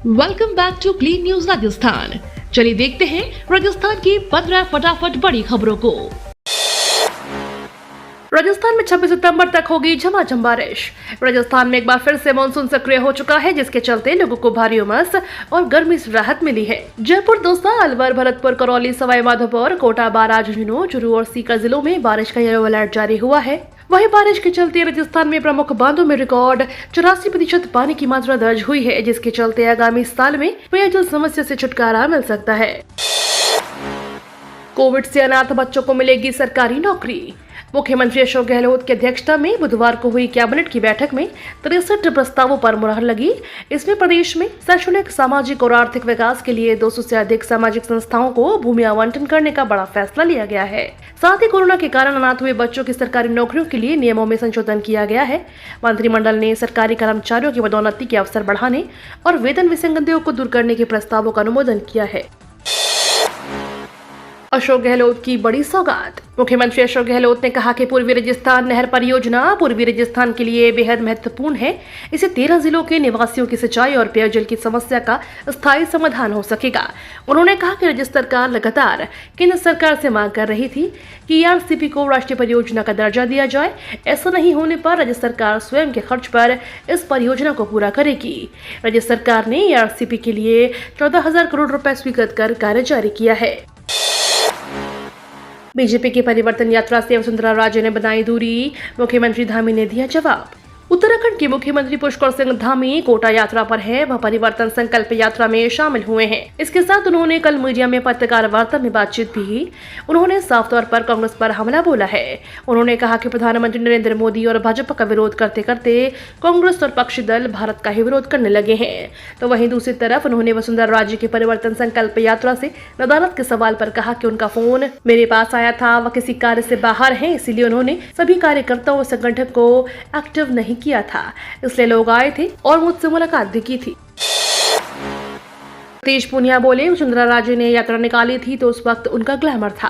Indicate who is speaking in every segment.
Speaker 1: Welcome back to clean news Rajasthan. चलिए देखते हैं राजस्थान की 15 फटाफट बड़ी खबरों को। राजस्थान में 26 सितंबर तक होगी झमाझम बारिश। राजस्थान में एक बार फिर से मानसून सक्रिय हो चुका है, जिसके चलते लोगों को भारी उमस और गर्मी से राहत मिली है। जयपुर, दौसा, अलवर, भरतपुर, करौली, सवाई माधोपुर, कोटा, बारां, झुंझुनू, चूरू और सीकर जिलों में बारिश का येलो अलर्ट जारी हुआ है। वहीं बारिश के चलते राजस्थान में प्रमुख बांधों में रिकॉर्ड 84% पानी की मात्रा दर्ज हुई है, जिसके चलते आगामी साल में पेयजल समस्या से छुटकारा मिल सकता है। कोविड से अनाथ बच्चों को मिलेगी सरकारी नौकरी। मुख्यमंत्री अशोक गहलोत की अध्यक्षता में बुधवार को हुई कैबिनेट की बैठक में 63 प्रस्तावों पर मुहर लगी। इसमें प्रदेश में शैक्षणिक, सामाजिक और आर्थिक विकास के लिए 200 से अधिक सामाजिक संस्थाओं को भूमि आवंटन करने का बड़ा फैसला लिया गया है। साथ ही कोरोना के कारण अनाथ हुए बच्चों की सरकारी नौकरियों के लिए नियमों में संशोधन किया गया है। मंत्रिमंडल ने सरकारी कर्मचारियों की पदोन्नति के अवसर बढ़ाने और वेतन विसंगतियों को दूर करने के प्रस्तावों का अनुमोदन किया है। अशोक गहलोत की बड़ी सौगात। मुख्यमंत्री अशोक गहलोत ने कहा कि पूर्वी राजस्थान नहर परियोजना पूर्वी राजस्थान के लिए बेहद महत्वपूर्ण है। इससे 13 जिलों के निवासियों की सिंचाई और पेयजल की समस्या का स्थायी समाधान हो सकेगा। उन्होंने कहा कि राज्य सरकार लगातार केंद्र सरकार से मांग कर रही थी कि ERCP को राष्ट्रीय परियोजना का दर्जा दिया जाए। ऐसा नहीं होने पर राज्य सरकार स्वयं के खर्च पर इस परियोजना को पूरा करेगी। राज्य सरकार ने ERCP के लिए 14,000 करोड़ रुपए स्वीकृत कर कार्य जारी किया है। बीजेपी की परिवर्तन यात्रा से वसुंधरा राजे ने बनाई दूरी। मुख्यमंत्री धामी ने दिया जवाब। उत्तराखंड के मुख्यमंत्री पुष्कर सिंह धामी कोटा यात्रा पर हैं। वह परिवर्तन संकल्प यात्रा में शामिल हुए हैं। इसके साथ उन्होंने कल मीडिया में पत्रकार वार्ता में बातचीत भी। उन्होंने साफ तौर पर कांग्रेस पर हमला बोला है। उन्होंने कहा कि प्रधानमंत्री नरेंद्र मोदी और भाजपा का विरोध करते करते कांग्रेस और पक्षी दल भारत का ही विरोध करने लगे हैं। तो वहीं दूसरी तरफ उन्होंने वसुंधरा राजे की परिवर्तन संकल्प यात्रा से नदारत के सवाल पर कहा कि उनका फोन मेरे पास आया था, वह किसी कार्य से बाहर है, इसीलिए उन्होंने सभी कार्यकर्ताओं और संगठन को एक्टिव नहीं किया था, इसलिए लोग आए थे और मुझसे मुलाकात भी की थी। सतीश पूनिया बोले, वसुंधरा राजे ने यात्रा निकाली थी तो उस वक्त उनका ग्लैमर था।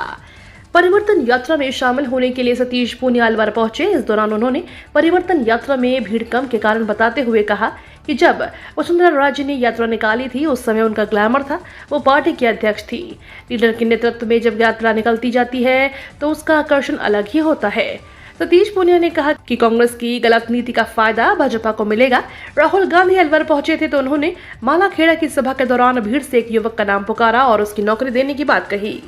Speaker 1: परिवर्तन यात्रा में शामिल होने के लिए सतीश पूनिया अलवर पहुंचे। इस दौरान उन्होंने परिवर्तन यात्रा में भीड़ कम के कारण बताते हुए कहा कि जब वसुंधरा राजे ने यात्रा निकाली थी उस समय उनका ग्लैमर था, वो पार्टी की अध्यक्ष थी। लीडर के नेतृत्व में जब यात्रा निकलती जाती है तो उसका आकर्षण अलग ही होता है। सतीश पूनिया ने कहा कि कांग्रेस की गलत नीति का फायदा भाजपा को मिलेगा। राहुल गांधी अलवर पहुंचे थे तो उन्होंने मालाखेड़ा की सभा के दौरान भीड़ से एक युवक का नाम पुकारा और उसकी नौकरी देने की बात कही।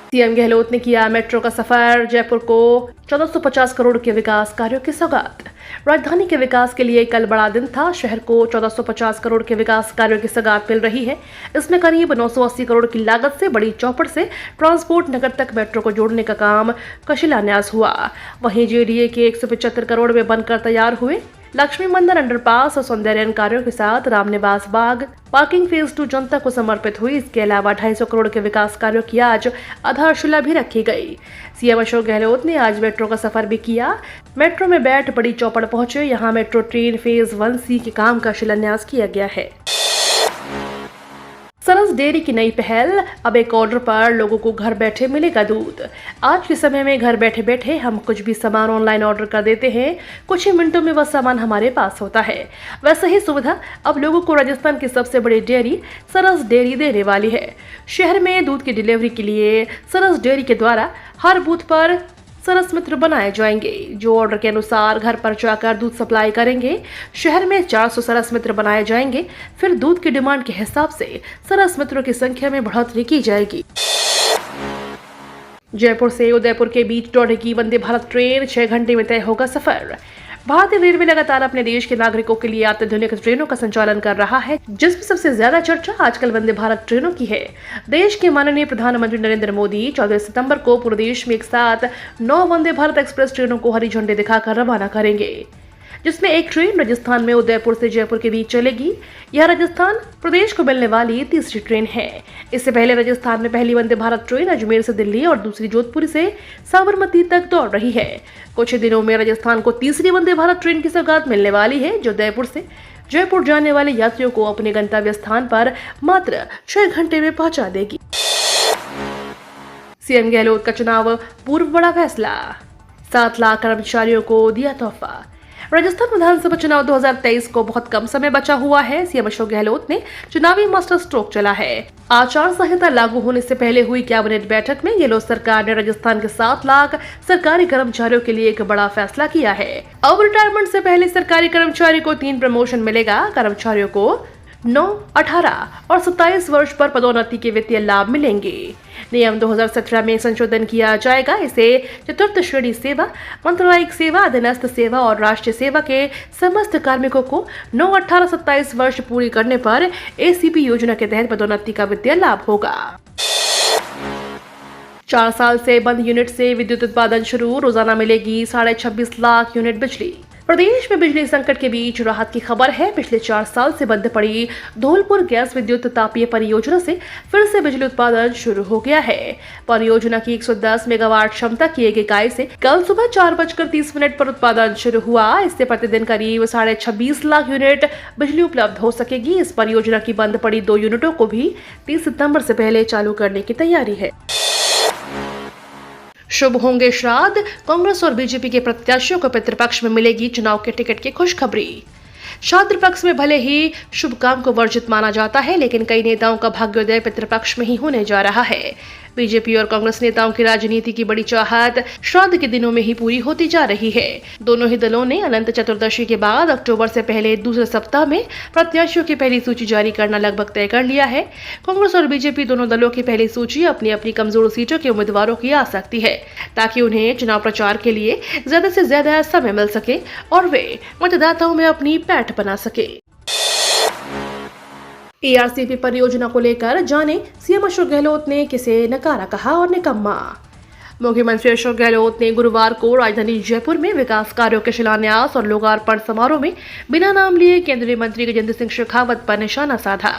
Speaker 1: सीएम गहलोत ने किया मेट्रो का सफर। जयपुर को 1450 करोड़ के विकास कार्यों की सौगात। राजधानी के विकास के लिए कल बड़ा दिन था। शहर को 1450 करोड़ के विकास कार्यों की सौगात मिल रही है। इसमें करीब 980 करोड़ की लागत से बड़ी चौपड़ से ट्रांसपोर्ट नगर तक मेट्रो को जोड़ने का काम का शिलान्यास हुआ। वहीं JDA के 175 करोड़ में बनकर तैयार हुए लक्ष्मी मंदिर अंडरपास और सौंदर्यन कार्यों के साथ रामनिवास बाग पार्किंग फेज 2 जनता को समर्पित हुई। इसके अलावा 250 करोड़ के विकास कार्यों की आज आधारशिला भी रखी गई। सीएम अशोक गहलोत ने आज मेट्रो का सफर भी किया। मेट्रो में बैठ बड़ी चौपड़ पहुंचे। यहाँ मेट्रो ट्रेन फेज 1C के काम का शिलान्यास किया गया है। सरस डेयरी की नई पहल, अब एक ऑर्डर पर लोगों को घर बैठे मिलेगा दूध। आज के समय में घर बैठे बैठे हम कुछ भी सामान ऑनलाइन ऑर्डर कर देते हैं, कुछ ही मिनटों में वह सामान हमारे पास होता है। वैसे ही सुविधा अब लोगों को राजस्थान की सबसे बड़ी डेयरी सरस डेयरी देने वाली है। शहर में दूध की डिलीवरी के लिए सरस डेयरी के द्वारा हर बूथ पर सरस मित्र बनाए जाएंगे, जो ऑर्डर के अनुसार घर पर जाकर दूध सप्लाई करेंगे। शहर में 400 सरस मित्र बनाए जाएंगे। फिर दूध की डिमांड के हिसाब से सरस मित्रों की संख्या में बढ़ोतरी की जाएगी। जयपुर से उदयपुर के बीच दौड़ेगी वंदे भारत ट्रेन। 6 घंटे में तय होगा सफर। भारतीय रेलवे लगातार अपने देश के नागरिकों के लिए अत्याधुनिक ट्रेनों का संचालन कर रहा है, जिसमें सबसे ज्यादा चर्चा आजकल वंदे भारत ट्रेनों की है। देश के माननीय प्रधानमंत्री नरेंद्र मोदी 14 सितंबर को पूरे देश में एक साथ 9 वंदे भारत एक्सप्रेस ट्रेनों को हरी झंडी दिखाकर रवाना करेंगे, जिसमें एक ट्रेन राजस्थान में उदयपुर से जयपुर के बीच चलेगी। यह राजस्थान प्रदेश को मिलने वाली तीसरी ट्रेन है। इससे पहले राजस्थान में पहली वंदे भारत ट्रेन अजमेर से दिल्ली और दूसरी जोधपुर से साबरमती तक दौड़ रही है। कुछ ही दिनों में राजस्थान को तीसरी वंदे भारत ट्रेन की सौगात मिलने वाली है, जो उदयपुर से जयपुर जाने वाले यात्रियों को अपने गंतव्य स्थान पर मात्र 6 घंटे में पहुंचा देगी। सीएम गहलोत का चुनाव पूर्व बड़ा फैसला। 7 लाख कर्मचारियों को दिया तोहफा। राजस्थान विधानसभा चुनाव 2023 को बहुत कम समय बचा हुआ है। सीएम अशोक गहलोत ने चुनावी मास्टर स्ट्रोक चला है। आचार संहिता लागू होने से पहले हुई कैबिनेट बैठक में गहलोत सरकार ने राजस्थान के 7 लाख सरकारी कर्मचारियों के लिए एक बड़ा फैसला किया है। अब रिटायरमेंट से पहले सरकारी कर्मचारी को 3 प्रमोशन मिलेगा। कर्मचारियों को 9, 18 और 27 वर्ष पर पदोन्नति के वित्तीय लाभ मिलेंगे। नियम 2017 में संशोधन किया जाएगा। इसे चतुर्थ श्रेणी सेवा, मंत्रालयिक सेवा, अधीनस्थ सेवा और राष्ट्रीय सेवा के समस्त कार्मिकों को 9, 18, 27 वर्ष पूरी करने पर एसीपी योजना के तहत पदोन्नति का वित्तीय लाभ होगा। 4 साल से बंद यूनिट से विद्युत उत्पादन शुरू। रोजाना मिलेगी 26.5 लाख यूनिट बिजली। प्रदेश में बिजली संकट के बीच राहत की खबर है। पिछले 4 साल से बंद पड़ी धौलपुर गैस विद्युत तापीय परियोजना से फिर से बिजली उत्पादन शुरू हो गया है। परियोजना की 110 मेगावाट क्षमता की एक इकाई से कल सुबह 4:30 पर उत्पादन शुरू हुआ। इससे प्रतिदिन करीब 26.5 लाख यूनिट बिजली उपलब्ध हो सकेगी। इस परियोजना की बंद पड़ी 2 यूनिटों को भी 30 सितंबर से पहले चालू करने की तैयारी है। शुभ होंगे श्राद्ध। कांग्रेस और बीजेपी के प्रत्याशियों को पितृपक्ष में मिलेगी चुनाव के टिकट की खुशखबरी। श्राद्ध पक्ष में भले ही शुभ काम को वर्जित माना जाता है, लेकिन कई नेताओं का भाग्योदय पितृपक्ष में ही होने जा रहा है। बीजेपी और कांग्रेस नेताओं की राजनीति की बड़ी चाहत श्राद्ध के दिनों में ही पूरी होती जा रही है। दोनों ही दलों ने अनंत चतुर्दशी के बाद अक्टूबर से पहले दूसरे सप्ताह में प्रत्याशियों की पहली सूची जारी करना लगभग तय कर लिया है। कांग्रेस और बीजेपी दोनों दलों की पहली सूची अपनी अपनी कमजोर सीटों के उम्मीदवारों की आ सकती है, ताकि उन्हें चुनाव प्रचार के लिए ज्यादा से ज्यादा समय मिल सके और वे मतदाताओं में अपनी पैठ बना सके। एआरसीपी परियोजना को लेकर जाने सीएम अशोक गहलोत ने किसे नकारा कहा और निकम्मा। मुख्यमंत्री अशोक गहलोत ने गुरुवार को राजधानी जयपुर में विकास कार्यों के शिलान्यास और लोकार्पण समारोह में बिना नाम लिए केंद्रीय मंत्री गजेंद्र सिंह शेखावत पर निशाना साधा।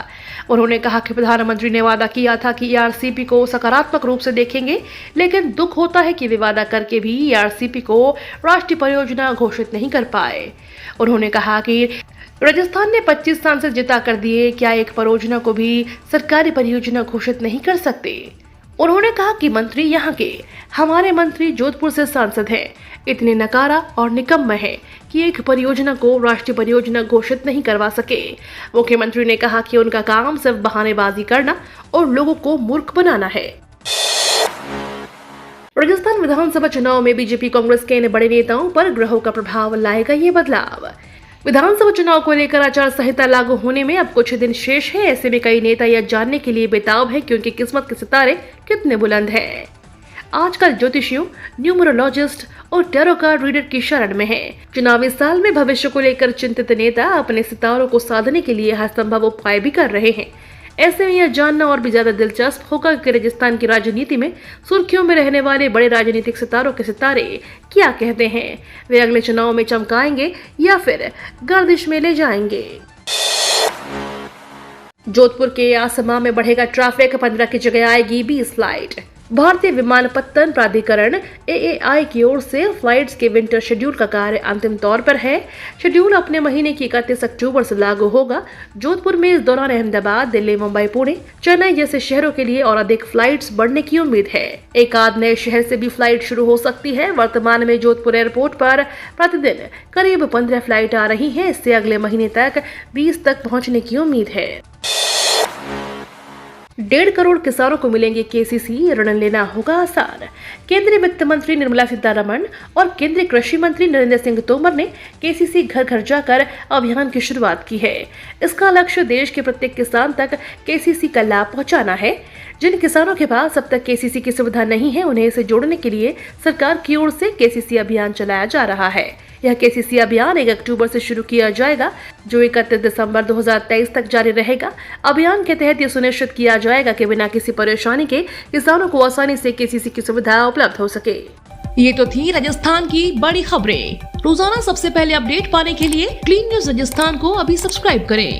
Speaker 1: उन्होंने कहा कि प्रधानमंत्री ने वादा किया था कि एआरसीपी को सकारात्मक रूप से देखेंगे, लेकिन दुख होता है कि वे वादा करके भी एआरसीपी को राष्ट्रीय परियोजना घोषित नहीं कर पाए। उन्होंने कहा कि राजस्थान ने 25 सांसद जिता कर दिए, क्या एक परियोजना को भी सरकारी परियोजना घोषित नहीं कर सकते। उन्होंने कहा कि मंत्री यहाँ के, हमारे मंत्री जोधपुर से सांसद हैं, इतने नकारा और निकम्मे हैं कि एक परियोजना को राष्ट्रीय परियोजना घोषित नहीं करवा सके। मुख्यमंत्री ने कहा कि उनका काम सिर्फ बहानेबाजी करना और लोगों को मूर्ख बनाना है। राजस्थान विधानसभा चुनाव में बीजेपी कांग्रेस के इन बड़े नेताओं पर ग्रहों का प्रभाव लाएगा ये बदलाव। विधानसभा चुनाव को लेकर आचार संहिता लागू होने में अब कुछ दिन शेष है। ऐसे में कई नेता यह जानने के लिए बेताब हैं कि उनकी किस्मत के सितारे कितने बुलंद हैं। आजकल ज्योतिषियों, न्यूमरोलॉजिस्ट और टैरो कार्ड रीडर की शरण में हैं। चुनावी साल में भविष्य को लेकर चिंतित नेता अपने सितारों को साधने के लिए हर संभव उपाय भी कर रहे हैं। ऐसे में यह जानना और भी ज्यादा दिलचस्प होगा कि राजस्थान की राजनीति में सुर्खियों में रहने वाले बड़े राजनीतिक सितारों के सितारे क्या कहते हैं। वे अगले चुनाव में चमकाएंगे या फिर गर्दिश में ले जाएंगे। जोधपुर के आसमा में बढ़ेगा ट्रैफिक, 15 की जगह आएगी 20 फ्लाइट। भारतीय विमानपत्तन प्राधिकरण AAI की ओर से फ्लाइट्स के विंटर शेड्यूल का कार्य अंतिम तौर पर है। शेड्यूल अपने महीने की 31 अक्टूबर से लागू होगा। जोधपुर में इस दौरान अहमदाबाद, दिल्ली, मुंबई, पुणे, चेन्नई जैसे शहरों के लिए और अधिक फ्लाइट्स बढ़ने की उम्मीद है। एक आध नए शहर से भी फ्लाइट शुरू हो सकती है। वर्तमान में जोधपुर एयरपोर्ट पर प्रतिदिन करीब 15 फ्लाइट आ रही है। इससे अगले महीने तक 20 तक पहुँचने की उम्मीद है। 1.5 करोड़ किसानों को मिलेंगे केसीसी, ऋण लेना होगा आसान। केंद्रीय वित्त मंत्री निर्मला सीतारमण और केंद्रीय कृषि मंत्री नरेंद्र सिंह तोमर ने केसीसी घर घर जाकर अभियान की शुरुआत की है। इसका लक्ष्य देश के प्रत्येक किसान तक केसीसी का लाभ पहुंचाना है। जिन किसानों के पास अब तक केसीसी की सुविधा नहीं है, उन्हें इसे जोड़ने के लिए सरकार की ओर से केसीसी अभियान चलाया जा रहा है। यह केसीसी अभियान 1 अक्टूबर से शुरू किया जाएगा, जो 31 दिसंबर 2023 तक जारी रहेगा। अभियान के तहत यह सुनिश्चित किया जाएगा कि बिना किसी परेशानी के किसानों को आसानी से केसीसी की सुविधा उपलब्ध हो सके।
Speaker 2: ये तो थी राजस्थान की बड़ी खबरें। रोजाना सबसे पहले अपडेट पाने के लिए क्लीन न्यूज राजस्थान को अभी सब्सक्राइब करें।